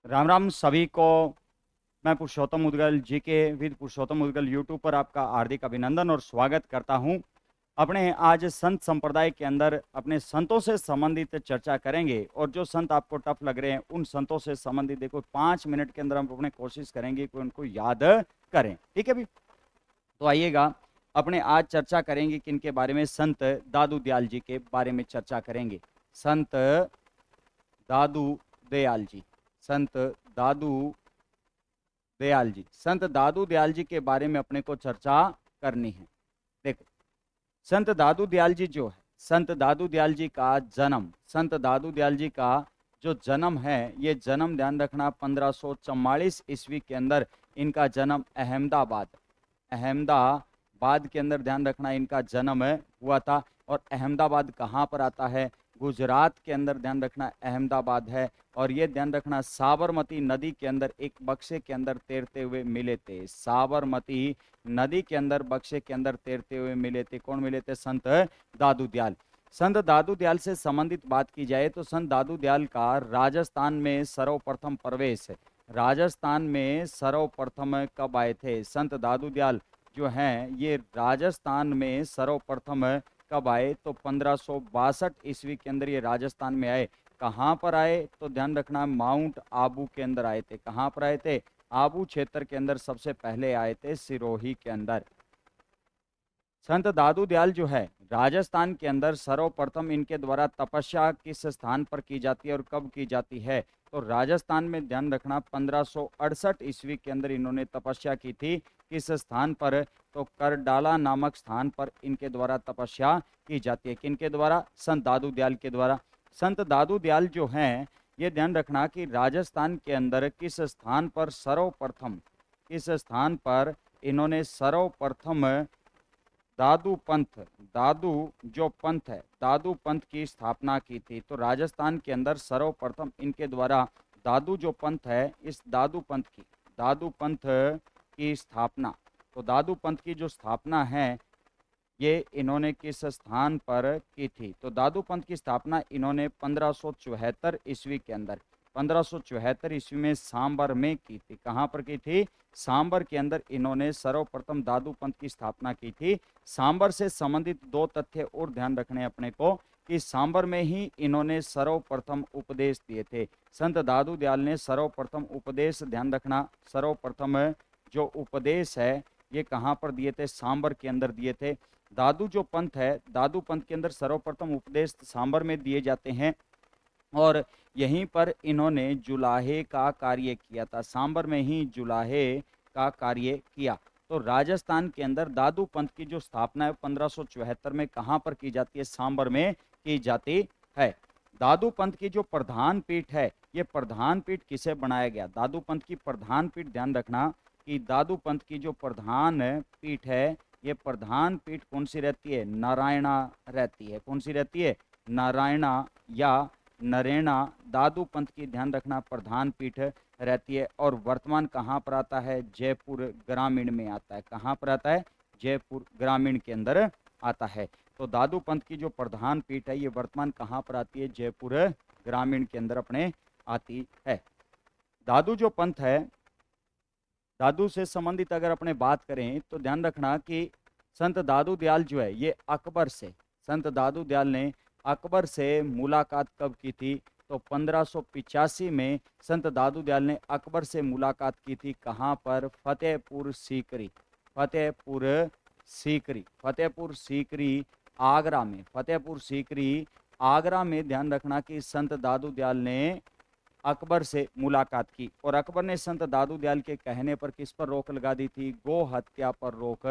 राम राम सभी को। मैं पुरुषोत्तम मुदगल जी के विद पुरुषोत्तम मुदगल यूट्यूब पर आपका हार्दिक अभिनंदन और स्वागत करता हूं। अपने आज संत संप्रदाय के अंदर अपने संतों से संबंधित चर्चा करेंगे और जो संत आपको टफ लग रहे हैं उन संतों से संबंधित देखो 5 मिनट के अंदर हम अपने कोशिश करेंगे कि उनको याद करें। ठीक है भी। तो आइएगा, अपने आज चर्चा करेंगे किनके बारे में। संत दादू दयाल जी के बारे में चर्चा करेंगे। संत दादू दयाल जी, संत दादू दयाल जी, संत दादू दयाल जी के बारे में अपने को चर्चा करनी है। देखो, संत दादू दयाल जी जो है, संत दादू दयाल जी का जन्म, संत दादू दयाल जी का जो जन्म है, ये जन्म ध्यान रखना 1544 ईस्वी के अंदर इनका जन्म अहमदाबाद, अहमदाबाद के अंदर ध्यान रखना इनका जन्म हुआ था। और अहमदाबाद कहाँ पर आता है? गुजरात के अंदर ध्यान रखना अहमदाबाद है। और ये ध्यान रखना साबरमती नदी के अंदर एक बक्से के अंदर तैरते हुए मिले थे। साबरमती नदी के अंदर बक्से के अंदर तैरते हुए मिले थे। कौन मिले थे? संत दादू दयाल। संत दादू दयाल से संबंधित बात की जाए तो संत दादू दयाल का राजस्थान में सर्वप्रथम प्रवेश, राजस्थान में सर्वप्रथम कब आए थे? संत दादू दयाल जो हैं ये राजस्थान में सर्वप्रथम कब आए? तो 1562 ईस्वी के अंदर ये राजस्थान में आए। कहाँ पर आए? तो ध्यान रखना माउंट आबू के अंदर आए थे। कहाँ पर आए थे? आबू क्षेत्र के अंदर सबसे पहले आए थे, सिरोही के अंदर। संत दादू दयाल जो है राजस्थान के अंदर सर्वप्रथम इनके द्वारा तपस्या किस स्थान पर की जाती है और कब की जाती है? तो राजस्थान में ध्यान रखना 1568 ईस्वी के अंदर इन्होंने तपस्या की थी। किस स्थान पर? तो करडाला नामक स्थान पर इनके द्वारा तपस्या की जाती है। किनके द्वारा? संत दादू दयाल के द्वारा। संत दादू दयाल जो हैं ये ध्यान रखना कि राजस्थान के अंदर किस स्थान पर सर्वप्रथम, किस स्थान पर इन्होंने सर्वप्रथम दादू पंथ, दादू जो पंथ है, दादू पंथ की स्थापना की थी। तो राजस्थान के अंदर सर्वप्रथम इनके द्वारा दादू जो पंथ है, इस दादू पंथ की, दादू पंथ की स्थापना, तो दादू पंथ की जो स्थापना है ये इन्होंने किस स्थान पर की थी? तो दादू पंथ की स्थापना इन्होंने 1574 ईस्वी के अंदर, 1574 ईस्वी में सांबर में की थी। कहाँ पर की थी? सांबर के अंदर इन्होंने सर्वप्रथम दादू पंथ की स्थापना की थी। सांबर से संबंधित दो तथ्य और ध्यान रखने अपने को कि सांबर में ही इन्होंने सर्वप्रथम उपदेश दिए थे। संत दादू दयाल ने सर्वप्रथम उपदेश, ध्यान रखना सर्वप्रथम जो उपदेश है ये कहाँ पर दिए थे? सांबर के अंदर दिए थे। दादू जो पंथ है, दादू पंथ के अंदर सर्वप्रथम उपदेश सांबर में दिए जाते हैं और यहीं पर इन्होंने जुलाहे का कार्य किया था। सांबर में ही जुलाहे का कार्य किया। तो राजस्थान के अंदर दादू पंथ की जो स्थापना है 1574 में कहाँ पर की जाती है? सांबर में की जाती है। दादू पंथ की जो प्रधान पीठ है, ये प्रधान पीठ किसे बनाया गया? दादू पंथ की प्रधान पीठ, ध्यान रखना कि दादू पंथ की जो प्रधान पीठ है, ये प्रधान पीठ कौन सी रहती है? नारायणा रहती है। कौन सी रहती है? नारायणा या नरेना दादू पंथ की, ध्यान रखना, प्रधान पीठ रहती है। और वर्तमान कहाँ पर आता है? जयपुर ग्रामीण में आता है। कहाँ पर आता है? जयपुर ग्रामीण के अंदर आता है। तो दादू पंथ की जो प्रधान पीठ है ये वर्तमान कहाँ पर आती है? जयपुर ग्रामीण के अंदर अपने आती है। दादू जो पंथ है, दादू से संबंधित अगर अपने बात करें तो ध्यान रखना कि संत दादू दयाल जो है ये अकबर से, संत दादू दयाल ने अकबर से मुलाकात कब की थी? तो 1585 में संत दादू दयाल ने अकबर से मुलाकात की थी। कहाँ पर? फतेहपुर सीकरी, फतेहपुर सीकरी, फतेहपुर सीकरी आगरा में, फतेहपुर सीकरी आगरा में ध्यान रखना कि संत दादू दयाल ने अकबर से मुलाकात की। और अकबर ने संत दादू दयाल के कहने पर किस पर रोक लगा दी थी? गो हत्या पर रोक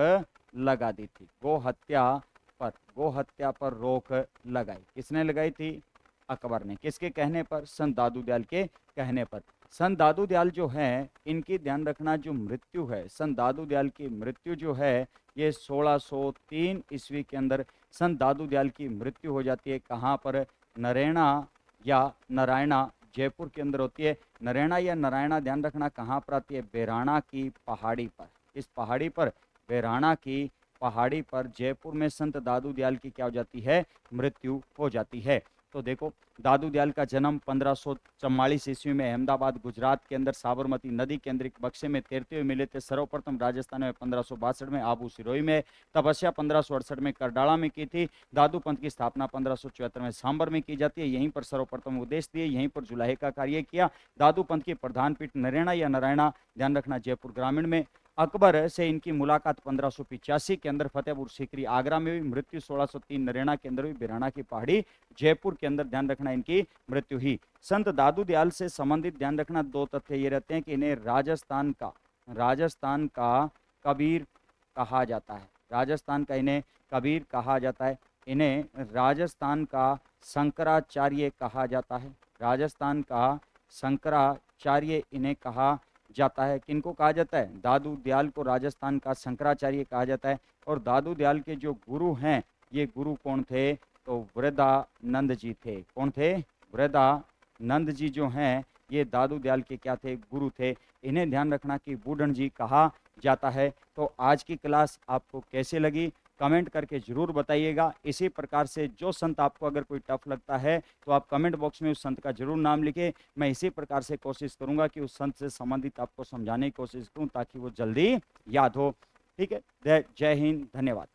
लगा दी थी। गो हत्या पर, गो हत्या पर रोक लगाई। किसने लगाई थी? अकबर ने। किसके कहने पर? संत दादू दयाल के कहने पर। संत दादू दयाल जो है इनकी, ध्यान रखना, जो मृत्यु है, संत दादू दयाल की मृत्यु जो है ये 1603 ईस्वी के अंदर संत दादू दयाल की मृत्यु हो जाती है। कहाँ पर? नरेना या नारायणा जयपुर के अंदर होती है। नरेना या नारायणा ध्यान रखना कहाँ पर आती है? बेराणा की पहाड़ी पर। इस पहाड़ी पर, बेराणा की पहाड़ी पर जयपुर में संत दादू दयाल की क्या हो जाती है? मृत्यु हो जाती है। तो देखो, दादू दयाल का जन्म 1544 ईस्वी में अहमदाबाद गुजरात के अंदर साबरमती नदी के अंदर एक बक्से में तैरते हुए मिले थे। सर्वप्रथम राजस्थान में 1562 में आबू सिरोही में, तपस्या 1568 में करडाला में की थी। दादू पंथ की स्थापना 1574 में सांबर में की जाती है। यहीं पर सर्वप्रथम उपदेश दिए, यहीं पर जुलाहे का कार्य किया। दादू पंथ की प्रधान पीठ नरेणा या नारायणा, ध्यान रखना, जयपुर ग्रामीण में। अकबर से इनकी मुलाकात 1585 के अंदर फतेहपुर सीकरी आगरा में हुई। मृत्यु 1603 नरेणा के अंदर हुई। बिराना की पहाड़ी जयपुर के अंदर, ध्यान रखना, इनकी मृत्यु हुई। संत दादू दयाल से संबंधित ध्यान रखना दो तथ्य ये रहते हैं कि इन्हें राजस्थान का कबीर कहा जाता है। राजस्थान का इन्हें कबीर कहा जाता है। इन्हें राजस्थान का शंकराचार्य कहा जाता है। राजस्थान का शंकराचार्य इन्हें कहा जाता है। किनको कहा जाता है? दादू दयाल को राजस्थान का शंकराचार्य कहा जाता है। और दादू दयाल के जो गुरु हैं, ये गुरु कौन थे? तो वृद्धानंद जी थे। कौन थे? वृद्धानंद जी जो हैं, ये दादू दयाल के क्या थे? गुरु थे। इन्हें ध्यान रखना कि बूढ़न जी कहा जाता है। तो आज की क्लास आपको कैसे लगी कमेंट करके जरूर बताइएगा। इसी प्रकार से जो संत आपको अगर कोई टफ लगता है तो आप कमेंट बॉक्स में उस संत का जरूर नाम लिखें। मैं इसी प्रकार से कोशिश करूंगा कि उस संत से संबंधित आपको समझाने की कोशिश करूं ताकि वो जल्दी याद हो। ठीक है, जय हिंद, धन्यवाद।